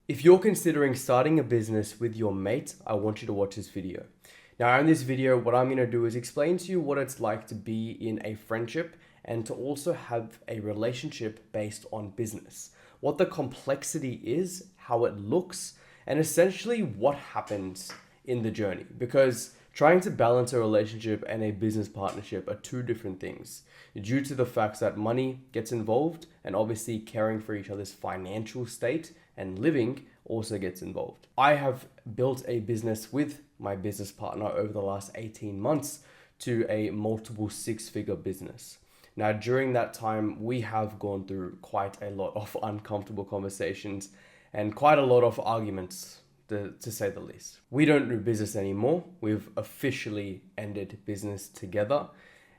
If you're considering starting a business with your mate, I want you to watch this video. Now, in this video, what I'm going to do is explain to you what it's like to be in a friendship and to also have a relationship based on business. What the complexity is, how it looks, and essentially what happens in the journey. Because trying to balance a relationship and a business partnership are two different things due to the fact that money gets involved and obviously caring for each other's financial state and living also gets involved. I have built a business with my business partner over the last 18 months to a multiple six-figure business. Now, during that time, we have gone through quite a lot of uncomfortable conversations and quite a lot of arguments, to say the least. We don't do business anymore. We've officially ended business together.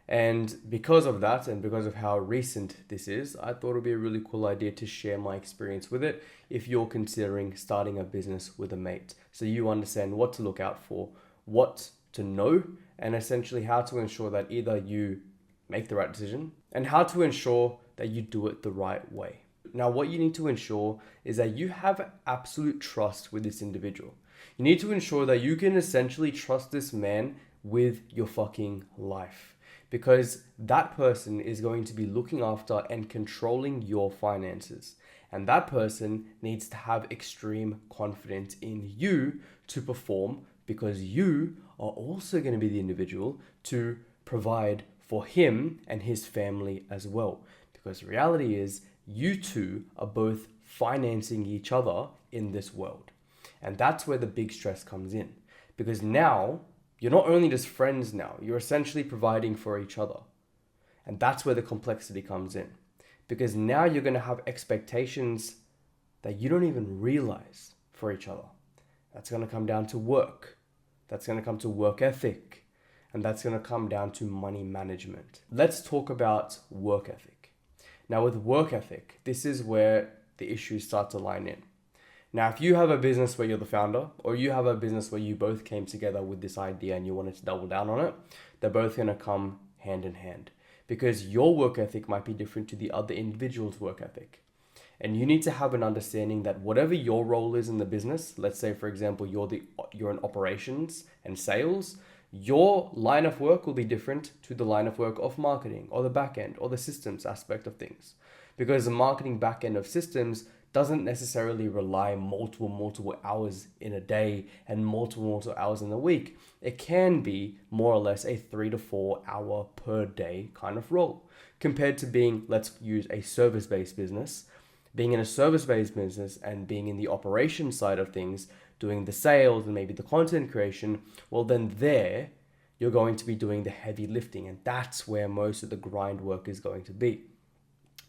And because of that, and because of how recent this is, I thought it would be a really cool idea to share my experience with it if you're considering starting a business with a mate. So you understand what to look out for, what to know, and essentially how to ensure that either you make the right decision and how to ensure that you do it the right way. Now, what you need to ensure is that you have absolute trust with this individual. You need to ensure that you can essentially trust this man with your fucking life, because that person is going to be looking after and controlling your finances. And that person needs to have extreme confidence in you to perform, because you are also going to be the individual to provide for him and his family as well. Because the reality is, you two are both financing each other in this world. And that's where the big stress comes in. Because now, you're not only just friends now, you're essentially providing for each other. And that's where the complexity comes in. Because now you're going to have expectations that you don't even realize for each other. That's going to come down to work. That's going to come to work ethic. And that's going to come down to money management. Let's talk about work ethic. Now, with work ethic, this is where the issues start to line in. Now, if you have a business where you're the founder, or you have a business where you both came together with this idea and you wanted to double down on it, they're both going to come hand in hand, because your work ethic might be different to the other individual's work ethic. And you need to have an understanding that whatever your role is in the business, let's say, for example, you're in operations and sales, your line of work will be different to the line of work of marketing or the back end or the systems aspect of things. Because the marketing back end of systems doesn't necessarily rely multiple hours in a day and multiple hours in a week. It can be more or less a 3 to 4 hour per day kind of role, compared to being, let's use a service-based business. Being in a service-based business and being in the operation side of things, doing the sales and maybe the content creation, well then there, you're going to be doing the heavy lifting, and that's where most of the grind work is going to be.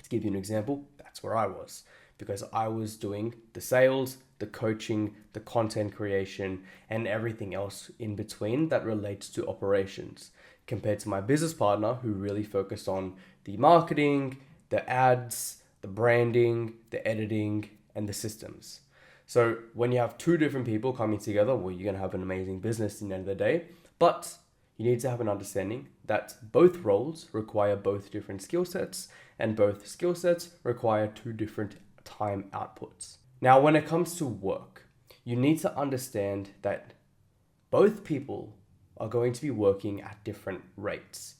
To give you an example, that's where I was, because I was doing the sales, the coaching, the content creation, and everything else in between that relates to operations, compared to my business partner who really focused on the marketing, the ads, the branding, the editing, and the systems. So when you have two different people coming together, well, you're going to have an amazing business at the end of the day. But you need to have an understanding that both roles require both different skill sets, and both skill sets require two different time outputs. Now, when it comes to work, you need to understand that both people are going to be working at different rates.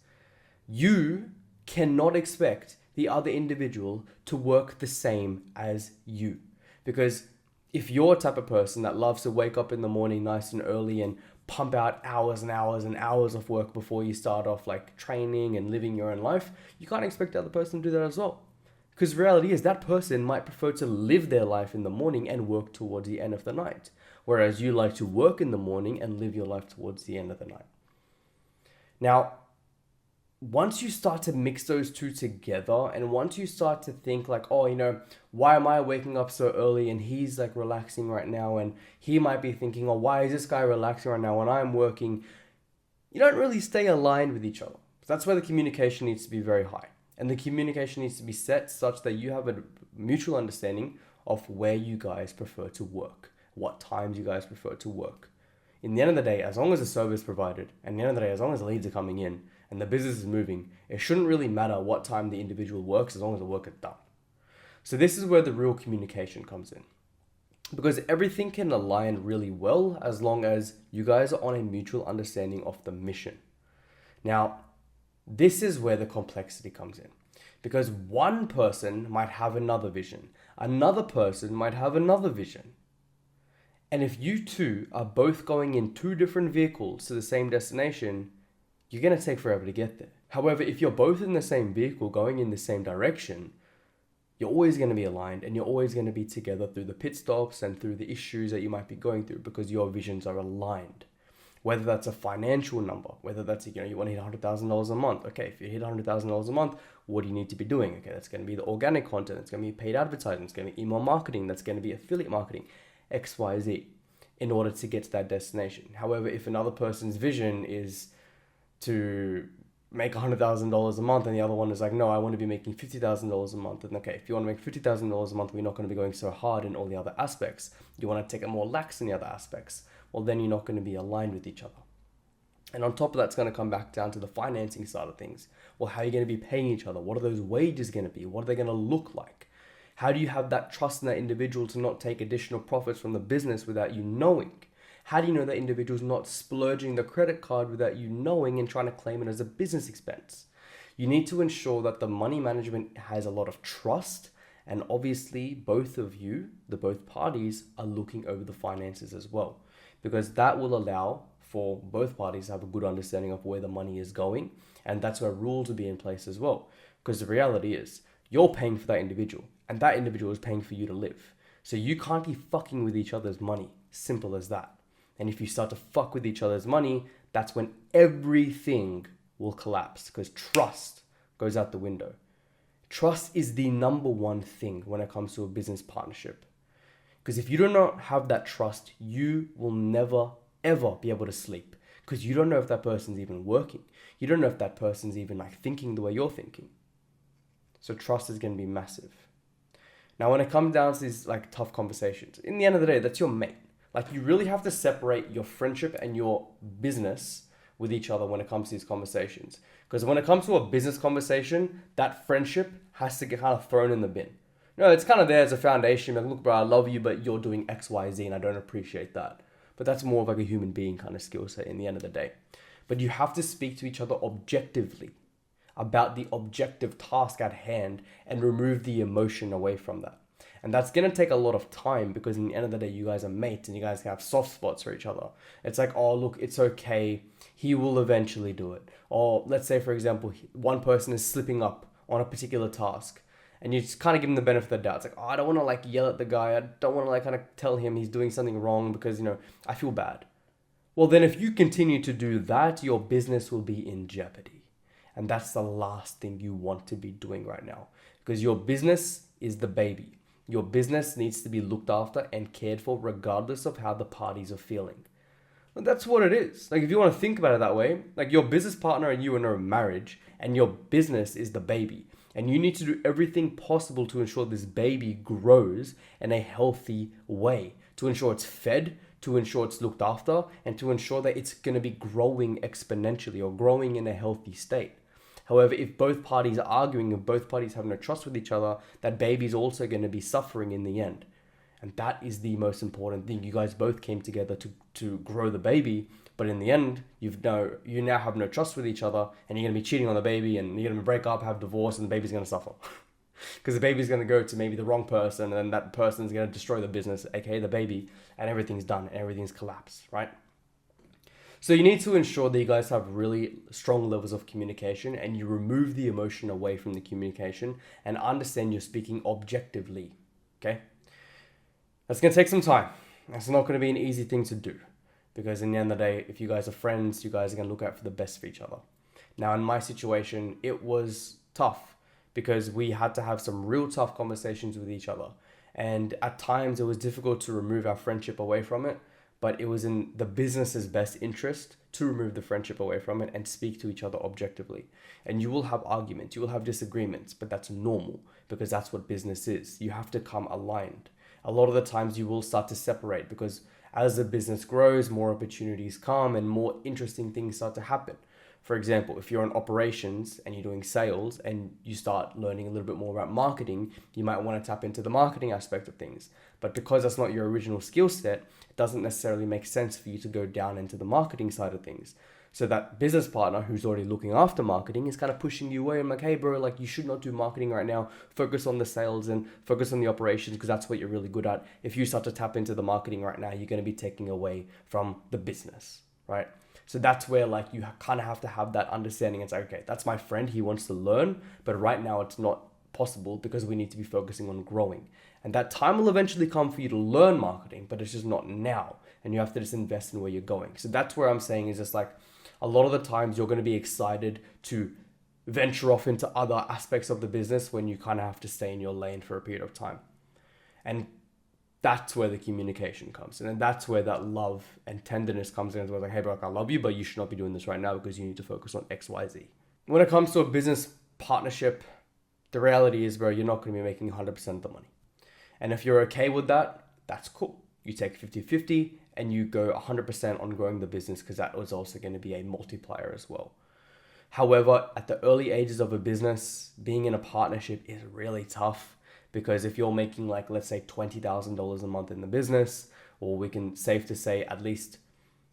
You cannot expect the other individual to work the same as you, because if you're a type of person that loves to wake up in the morning nice and early and pump out hours and hours and hours of work before you start off like training and living your own life, you can't expect the other person to do that as well. Because the reality is that person might prefer to live their life in the morning and work towards the end of the night, whereas you like to work in the morning and live your life towards the end of the night. Now, once you start to mix those two together, and once you start to think like, oh, why am I waking up so early and he's like relaxing right now, and he might be thinking, oh, why is this guy relaxing right now when I'm working? You don't really stay aligned with each other. That's why the communication needs to be very high. And the communication needs to be set such that you have a mutual understanding of where you guys prefer to work, what times you guys prefer to work. In the end of the day, as long as the service is provided, and at the end of the day, as long as the leads are coming in and the business is moving, it shouldn't really matter what time the individual works as long as the work is done. So this is where the real communication comes in. because everything can align really well as long as you guys are on a mutual understanding of the mission. Now, this is where the complexity comes in, because one person might have another vision, another person might have another vision. And if you two are both going in two different vehicles to the same destination, you're going to take forever to get there. However, if you're both in the same vehicle going in the same direction, you're always going to be aligned and you're always going to be together through the pit stops and through the issues that you might be going through because your visions are aligned. Whether that's a financial number, whether that's, you want to hit $100,000 a month. Okay, if you hit $100,000 a month, what do you need to be doing? Okay, that's going to be the organic content. It's going to be paid advertising. It's going to be email marketing. That's going to be affiliate marketing, X, Y, Z, in order to get to that destination. However, if another person's vision is to make $100,000 a month and the other one is like, no, I want to be making $50,000 a month. And okay, if you want to make $50,000 a month, we're not going to be going so hard in all the other aspects. You want to take it more lax in the other aspects. Well, then you're not going to be aligned with each other. And on top of that, it's going to come back down to the financing side of things. Well, how are you going to be paying each other? What are those wages going to be? What are they going to look like? How do you have that trust in that individual to not take additional profits from the business without you knowing? How do you know that individual's not splurging the credit card without you knowing and trying to claim it as a business expense? You need to ensure that the money management has a lot of trust, and obviously both of you, both parties, are looking over the finances as well, because that will allow for both parties to have a good understanding of where the money is going, and that's where rules will be in place as well. Because the reality is, you're paying for that individual, and that individual is paying for you to live. So you can't be fucking with each other's money. Simple as that. And if you start to fuck with each other's money, that's when everything will collapse, because trust goes out the window. Trust is the number one thing when it comes to a business partnership. Because if you do not have that trust, you will never, ever be able to sleep. Because you don't know if that person's even working. You don't know if that person's even thinking the way you're thinking. So trust is going to be massive. Now, when it comes down to these tough conversations, in the end of the day, that's your mate. You really have to separate your friendship and your business with each other when it comes to these conversations. Because when it comes to a business conversation, that friendship has to get kind of thrown in the bin. No, it's kind of there as a foundation. Look, bro, I love you, but you're doing X, Y, Z, and I don't appreciate that. But that's more of a human being kind of skill set in the end of the day. But you have to speak to each other objectively about the objective task at hand and remove the emotion away from that. And that's going to take a lot of time, because in the end of the day, you guys are mates and you guys have soft spots for each other. It's like, oh, look, it's okay. He will eventually do it. Or let's say, for example, one person is slipping up on a particular task and you just kind of give him the benefit of the doubt. It's like, oh, I don't want to yell at the guy. I don't want to kind of tell him he's doing something wrong because, I feel bad. Well, then if you continue to do that, your business will be in jeopardy. And that's the last thing you want to be doing right now, because your business is the baby. Your business needs to be looked after and cared for regardless of how the parties are feeling. And that's what it is. If you want to think about it that way, your business partner and you are in a marriage and your business is the baby. And you need to do everything possible to ensure this baby grows in a healthy way, to ensure it's fed, to ensure it's looked after, and to ensure that it's going to be growing exponentially or growing in a healthy state. However, if both parties are arguing and both parties have no trust with each other, that baby's also going to be suffering in the end. And that is the most important thing. You guys both came together to grow the baby, but in the end, you now have no trust with each other, and you're going to be cheating on the baby, and you're going to break up, have divorce, and the baby's going to suffer. Because the baby's going to go to maybe the wrong person, and then that person's going to destroy the business, aka the baby, and everything's done, and everything's collapsed, right? So you need to ensure that you guys have really strong levels of communication, and you remove the emotion away from the communication and understand you're speaking objectively, okay? That's going to take some time. That's not going to be an easy thing to do, because in the end of the day, if you guys are friends, you guys are going to look out for the best for each other. Now, in my situation, it was tough because we had to have some real tough conversations with each other. And at times it was difficult to remove our friendship away from it, but it was in the business's best interest to remove the friendship away from it and speak to each other objectively. And you will have arguments, you will have disagreements, but that's normal because that's what business is. You have to come aligned. A lot of the times you will start to separate because as the business grows, more opportunities come and more interesting things start to happen. For example, if you're in operations and you're doing sales and you start learning a little bit more about marketing, you might want to tap into the marketing aspect of things. But because that's not your original skill set, it doesn't necessarily make sense for you to go down into the marketing side of things. So that business partner who's already looking after marketing is kind of pushing you away. I'm like, hey bro, like you should not do marketing right now. Focus on the sales and focus on the operations because that's what you're really good at. If you start to tap into the marketing right now, you're going to be taking away from the business, right? So that's where like you kind of have to have that understanding and say, okay, that's my friend. He wants to learn, but right now it's not possible because we need to be focusing on growing. And that time will eventually come for you to learn marketing, but it's just not now. And you have to just invest in where you're going. So that's where I'm saying is just like a lot of the times you're going to be excited to venture off into other aspects of the business when you kind of have to stay in your lane for a period of time. And that's where the communication comes in. And that's where that love and tenderness comes in. It's like, hey, bro, I love you, but you should not be doing this right now because you need to focus on X, Y, Z. When it comes to a business partnership, the reality is, bro, you're not going to be making 100% of the money. And if you're okay with that, that's cool. You take 50-50 and you go 100% on growing the business because that was also going to be a multiplier as well. However, at the early ages of a business, being in a partnership is really tough. Because if you're making like, let's say $20,000 a month in the business, or we can safe to say at least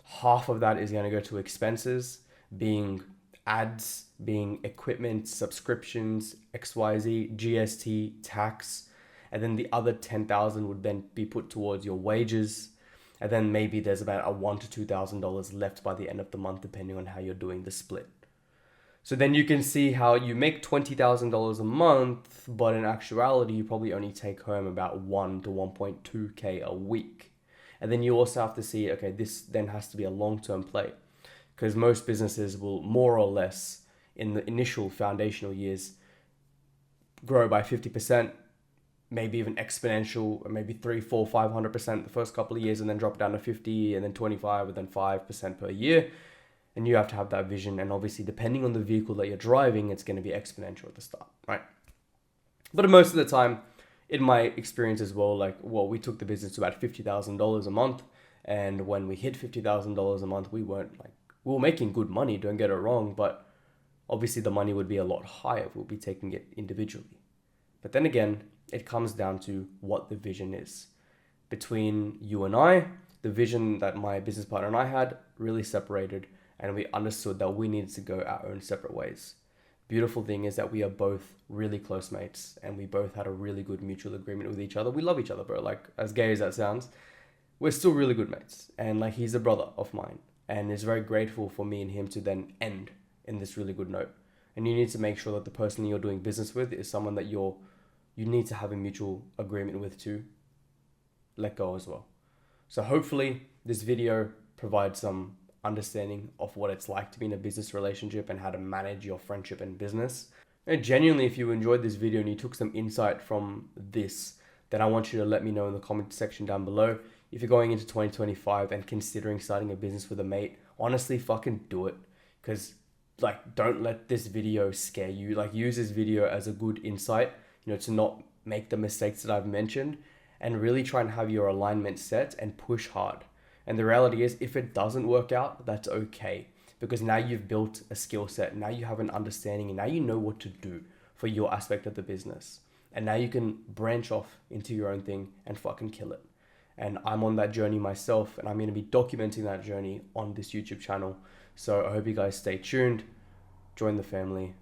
half of that is going to go to expenses, being ads, being equipment, subscriptions, XYZ, GST, tax, and then the other 10,000 would then be put towards your wages. And then maybe there's about a $1,000 to $2,000 left by the end of the month, depending on how you're doing the split. So then you can see how you make $20,000 a month, but in actuality, you probably only take home about 1 to 1.2K a week. And then you also have to see, okay, this then has to be a long-term play because most businesses will more or less in the initial foundational years grow by 50%, maybe even exponential, or maybe 3, 4, 500% the first couple of years and then drop down to 50 and then 25 and then 5% per year. And you have to have that vision. And obviously, depending on the vehicle that you're driving, it's going to be exponential at the start, right? But most of the time, in my experience as well, we took the business to about $50,000 a month. And when we hit $50,000 a month, we were making good money, don't get it wrong. But obviously, the money would be a lot higher if we'll be taking it individually. But then again, it comes down to what the vision is. Between you and I, the vision that my business partner and I had really separated. And we understood that we needed to go our own separate ways. Beautiful thing is that we are both really close mates and we both had a really good mutual agreement with each other. We love each other, bro. Like, as gay as that sounds, we're still really good mates. And like, he's a brother of mine and is very grateful for me and him to then end in this really good note. And you need to make sure that the person you're doing business with is someone that you need to have a mutual agreement with to let go as well. So hopefully this video provides some understanding of what it's like to be in a business relationship and how to manage your friendship and business. And genuinely, if you enjoyed this video and you took some insight from this, then I want you to let me know in the comment section down below. If you're going into 2025 and considering starting a business with a mate, honestly, fucking do it. Because like, don't let this video scare you. Like, use this video as a good insight, to not make the mistakes that I've mentioned and really try and have your alignment set and push hard. And the reality is, if it doesn't work out, that's okay. Because now you've built a skill set. Now you have an understanding and now you know what to do for your aspect of the business. And now you can branch off into your own thing and fucking kill it. And I'm on that journey myself and I'm going to be documenting that journey on this YouTube channel. So I hope you guys stay tuned, join the family.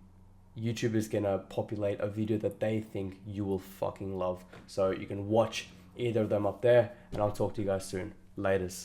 YouTube is going to populate a video that they think you will fucking love. So you can watch either of them up there and I'll talk to you guys soon. Laters.